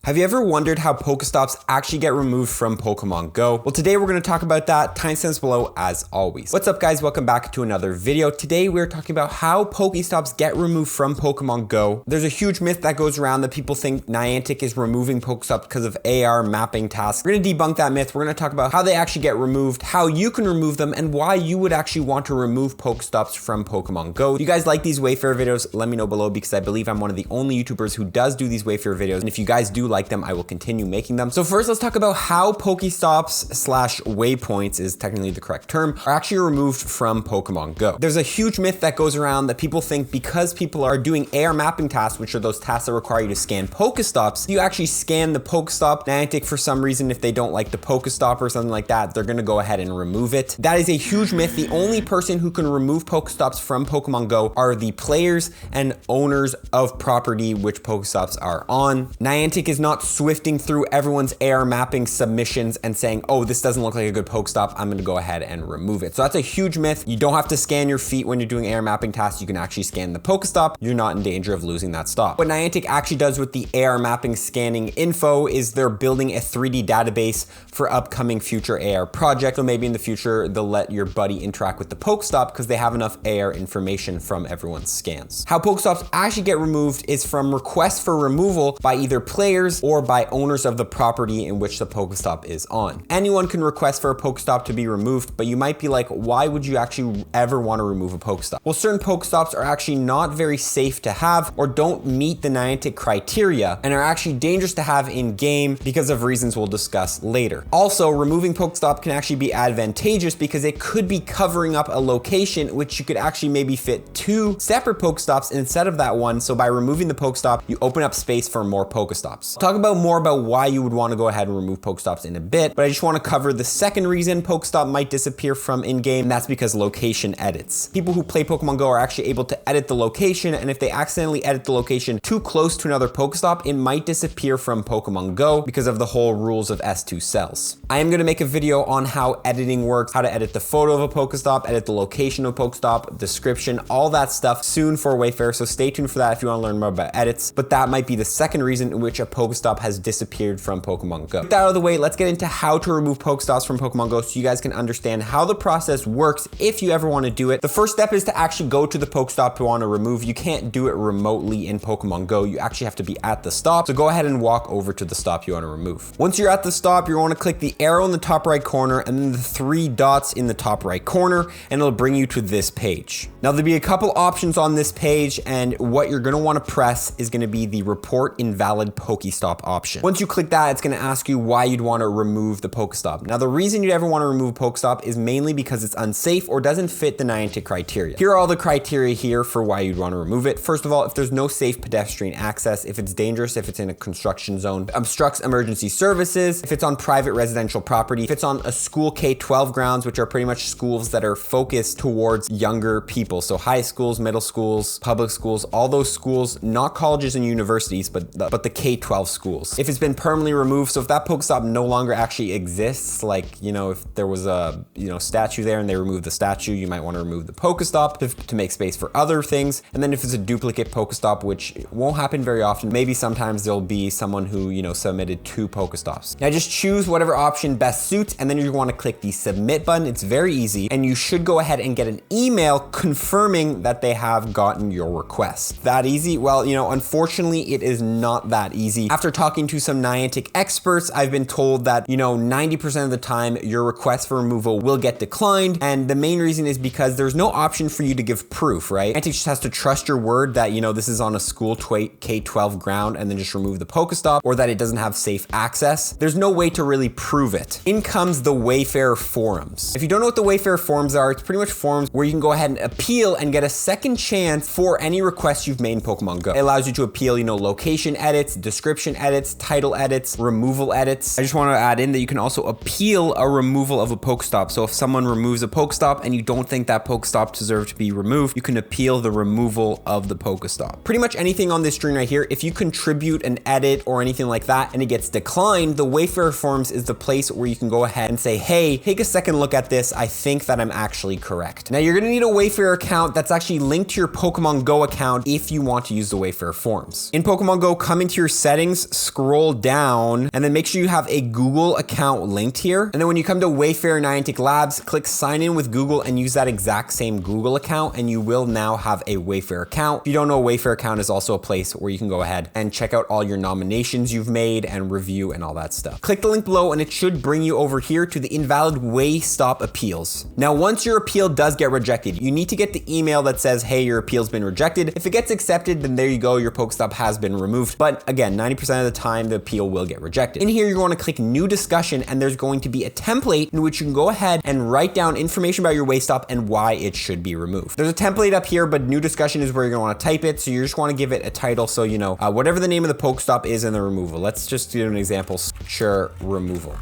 Have you ever wondered how POKESTOPs actually get removed from Pokemon Go? Well, today we're going to talk about that. Timestamps below as always. What's up guys? Welcome back to another video. Today we're talking about how POKESTOPs get removed from Pokemon Go. There's a huge myth that goes around that people think Niantic is removing POKESTOPs because of AR mapping tasks. We're going to debunk that myth. We're going to talk about how they actually get removed, how you can remove them, and why you would actually want to remove POKESTOPs from Pokemon Go. If you guys like these Wayfarer videos, let me know below because I believe I'm one of the only YouTubers who does do these Wayfarer videos. And if you guys do like them, I will continue making them. So first, let's talk about how POKESTOPs / waypoints is technically the correct term, are actually removed from Pokemon Go. There's a huge myth that goes around that people think because people are doing AR mapping tasks, which are those tasks that require you to scan POKESTOPs, you actually scan the POKESTOP. Niantic, for some reason, if they don't like the POKESTOP or something like that, they're gonna go ahead and remove it. That is a huge myth. The only person who can remove POKESTOPs from Pokemon Go are the players and owners of property which POKESTOPs are on. Niantic is not swifting through everyone's AR mapping submissions and saying, oh, this doesn't look like a good POKESTOP, I'm gonna go ahead and remove it. So that's a huge myth. You don't have to scan your feet when you're doing AR mapping tasks. You can actually scan the POKESTOP. You're not in danger of losing that stop. What Niantic actually does with the AR mapping scanning info is they're building a 3D database for upcoming future AR projects. So maybe in the future, they'll let your buddy interact with the POKESTOP because they have enough AR information from everyone's scans. How POKESTOPs actually get removed is from requests for removal by either players or by owners of the property in which the POKESTOP is on. Anyone can request for a POKESTOP to be removed, but you might be like, why would you actually ever want to remove a POKESTOP? Well, certain POKESTOPs are actually not very safe to have or don't meet the Niantic criteria and are actually dangerous to have in game because of reasons we'll discuss later. Also, removing POKESTOP can actually be advantageous because it could be covering up a location which you could actually maybe fit 2 separate POKESTOPs instead of that one. So by removing the POKESTOP, you open up space for more POKESTOPs. Talk about more about why you would want to go ahead and remove POKESTOPs in a bit, but I just want to cover the second reason POKESTOP might disappear from in-game, and that's because location edits. People who play Pokemon Go are actually able to edit the location, and if they accidentally edit the location too close to another POKESTOP, it might disappear from Pokemon Go because of the whole rules of S2 cells. I am going to make a video on how editing works, how to edit the photo of a POKESTOP, edit the location of a POKESTOP, description, all that stuff soon for Wayfarer, so stay tuned for that if you want to learn more about edits, but that might be the second reason in which a POKESTOP has disappeared from Pokemon Go. With that out of the way, let's get into how to remove POKESTOPs from Pokemon Go so you guys can understand how the process works if you ever want to do it. The first step is to actually go to the POKESTOP you want to remove. You can't do it remotely in Pokemon Go. You actually have to be at the stop. So go ahead and walk over to the stop you want to remove. Once you're at the stop, you want to click the arrow in the top right corner and then the 3 dots in the top right corner, and it'll bring you to this page. Now there'll be a couple options on this page, and what you're going to want to press is going to be the report invalid POKESTOP option. Once you click that, it's going to ask you why you'd want to remove the POKESTOP. Now the reason you'd ever want to remove a POKESTOP is mainly because it's unsafe or doesn't fit the Niantic criteria. Here are all the criteria here for why you'd want to remove it. First of all, if there's no safe pedestrian access, if it's dangerous, if it's in a construction zone, obstructs emergency services, if it's on private residential property, if it's on a school K-12 grounds, which are pretty much schools that are focused towards younger people. So high schools, middle schools, public schools, all those schools, not colleges and universities, but the K-12 schools. If it's been permanently removed, so if that POKESTOP no longer actually exists, like, you know, if there was a, statue there and they removed the statue, you might want to remove the POKESTOP to make space for other things. And then if it's a duplicate POKESTOP, which won't happen very often, maybe sometimes there'll be someone who, submitted 2 POKESTOPs. Now just choose whatever option best suits, and then you want to click the submit button. It's very easy, and you should go ahead and get an email confirming that they have gotten your request. That easy? Well, unfortunately, it is not that easy. After talking to some Niantic experts, I've been told that, 90% of the time your request for removal will get declined. And the main reason is because there's no option for you to give proof, right? Niantic just has to trust your word that, this is on a school K-12 ground and then just remove the POKESTOP, or that it doesn't have safe access. There's no way to really prove it. In comes the Wayfarer forums. If you don't know what the Wayfarer forums are, it's pretty much forums where you can go ahead and appeal and get a second chance for any requests you've made in Pokemon Go. It allows you to appeal, location edits, description edits, title edits, removal edits. I just want to add in that you can also appeal a removal of a POKESTOP. So if someone removes a POKESTOP and you don't think that POKESTOP deserves to be removed, you can appeal the removal of the POKESTOP. Pretty much anything on this screen right here, if you contribute an edit or anything like that and it gets declined, the Wayfarer forums is the place where you can go ahead and say, hey, take a second look at this. I think that I'm actually correct. Now you're going to need a Wayfarer account that's actually linked to your Pokemon Go account if you want to use the Wayfarer forums. In Pokemon Go, come into your settings settings, scroll down, and then make sure you have a Google account linked here. And then when you come to Wayfarer Niantic Labs, click sign in with Google and use that exact same Google account, and you will now have a Wayfarer account. If you don't know, Wayfarer account is also a place where you can go ahead and check out all your nominations you've made and review and all that stuff. Click the link below and it should bring you over here to the invalid Waystop appeals. Now, once your appeal does get rejected, you need to get the email that says, hey, your appeal's been rejected. If it gets accepted, then there you go, your Pokestop has been removed. But again, 90% of the time, the appeal will get rejected. In here, you're going to click new discussion and there's going to be a template in which you can go ahead and write down information about your Waystop and why it should be removed. There's a template up here, but new discussion is where you're going to want to type it. So you just want to give it a title. So, you know, whatever the name of the Pokestop is in the removal. Let's just do an example, sure, removal.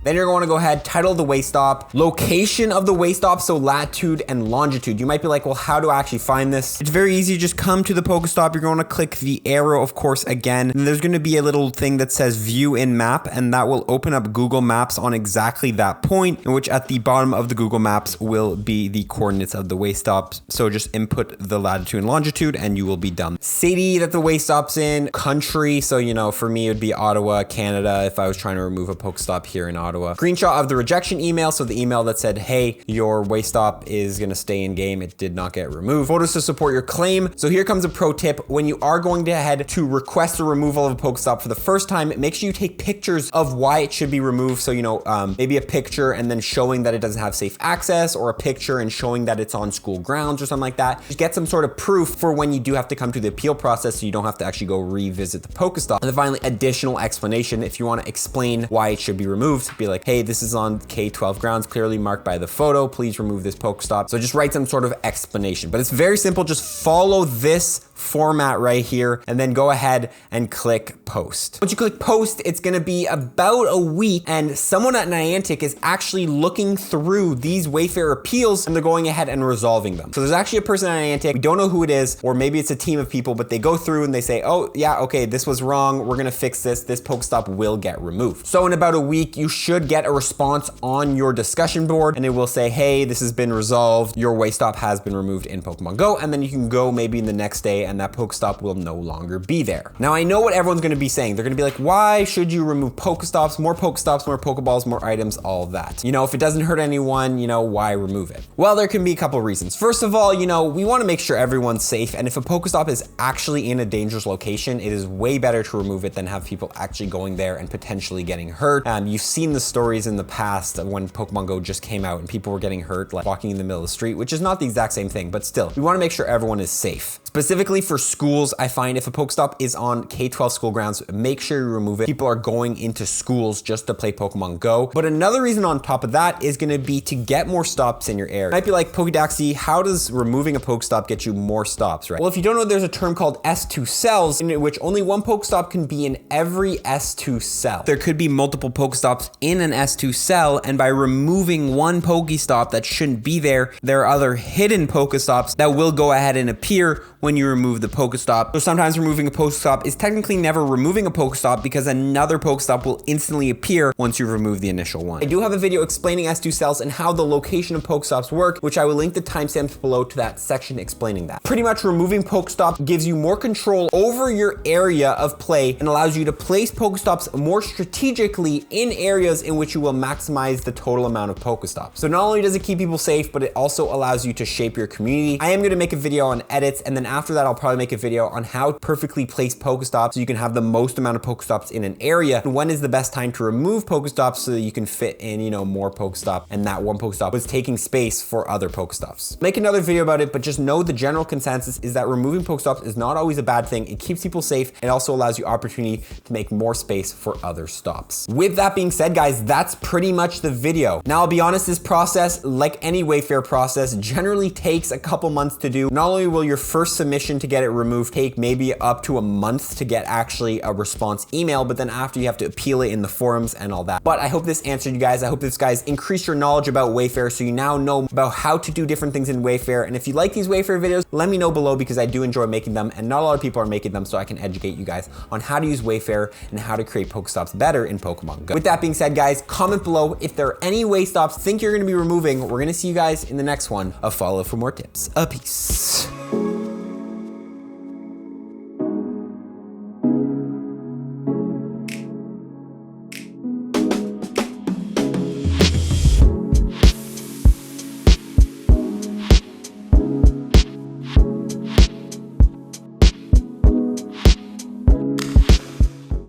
Then you're going to go ahead, title the Waystop, location of the Waystop, so latitude and longitude. You might be like, well, how do I actually find this? It's very easy. Just come to the Pokestop. You're going to click the arrow, of course, again. And there's going to be a little thing that says view in map, and that will open up Google Maps on exactly that point, in which at the bottom of the Google Maps will be the coordinates of the Waystop. So just input the latitude and longitude and you will be done. City that the Waystop's in, country. So, you know, for me, it would be Ottawa, Canada, if I was trying to remove a Pokestop here in Ottawa. Screenshot of the rejection email, so the email that said, hey, your Waystop is gonna stay in game, it did not get removed. Photos to support your claim. So here comes a pro tip. When you are going to head to request the removal of a Pokestop for the first time, make sure you take pictures of why it should be removed. So, you know, maybe a picture and then showing that it doesn't have safe access, or a picture and showing that it's on school grounds or something like that. Just get some sort of proof for when you do have to come to the appeal process, so you don't have to actually go revisit the Pokestop. And then finally, additional explanation. If you want to explain why it should be removed, be like, hey, this is on K-12 grounds, clearly marked by the photo. Please remove this Pokestop. So just write some sort of explanation. But it's very simple. Just follow this format right here and then go ahead and click post. Once you click post, it's going to be about a week and someone at Niantic is actually looking through these Wayfarer appeals and they're going ahead and resolving them. So there's actually a person at Niantic, we don't know who it is, or maybe it's a team of people, but they go through and they say, oh yeah, okay, this was wrong. We're going to fix this. This Pokestop will get removed. So in about a week, you should get a response on your discussion board and it will say, hey, this has been resolved. Your Waystop has been removed in Pokemon Go. And then you can go maybe the next day and that Pokestop will no longer be there. Now, I know what everyone's going to be saying. They're going to be like, why should you remove Pokestops, more Pokeballs, more items, all that? You know, if it doesn't hurt anyone, you know, why remove it? Well, there can be a couple of reasons. First of all, you know, we want to make sure everyone's safe. And if a Pokestop is actually in a dangerous location, it is way better to remove it than have people actually going there and potentially getting hurt. You've seen the stories in the past when Pokemon Go just came out and people were getting hurt, like walking in the middle of the street, which is not the exact same thing, but still, we want to make sure everyone is safe. Specifically for schools, I find if a Pokestop is on K-12 school grounds, make sure you remove it. People are going into schools just to play Pokemon Go. But another reason on top of that is going to be to get more stops in your area. Might be like, Pokedaxi, how does removing a Pokestop get you more stops, right? Well, if you don't know, there's a term called S2 cells in which only one Pokestop can be in every S2 cell. There could be multiple Pokestops in an S2 cell, and by removing one Pokestop that shouldn't be there, there are other hidden Pokestops that will go ahead and appear when you remove the Pokestop. So sometimes removing a Pokestop is technically never removing a Pokestop because another Pokestop will instantly appear once you remove the initial one. I do have a video explaining S2 cells and how the location of Pokestops work, which I will link the timestamps below to that section explaining that. Pretty much removing Pokestop gives you more control over your area of play and allows you to place Pokestops more strategically in areas in which you will maximize the total amount of Pokestops. So not only does it keep people safe, but it also allows you to shape your community. I am going to make a video on edits, and then after that, I'll probably make a video on how to perfectly place Pokestops so you can have the most amount of Pokestops in an area, and when is the best time to remove Pokestops so that you can fit in, you know, more Pokestop, and that one Pokestop was taking space for other Pokestops. Make another video about it, but just know the general consensus is that removing Pokestops is not always a bad thing. It keeps people safe. It also allows you opportunity to make more space for other stops. With that being said, guys, that's pretty much the video. Now, I'll be honest, this process, like any Wayfarer process, generally takes a couple months to do. Not only will your first submission to get it removed take maybe up to a month to get actually a response email, but then after you have to appeal it in the forums and all that. But I hope this answered you guys. I hope this guys increased your knowledge about Wayfarer so you now know about how to do different things in Wayfarer. And if you like these Wayfarer videos, let me know below because I do enjoy making them and not a lot of people are making them, so I can educate you guys on how to use Wayfarer and how to create Pokestops better in Pokemon Go. With that being said, guys, comment below if there are any Waystops think you're going to be removing. We're going to see you guys in the next one. A follow for more tips. Peace.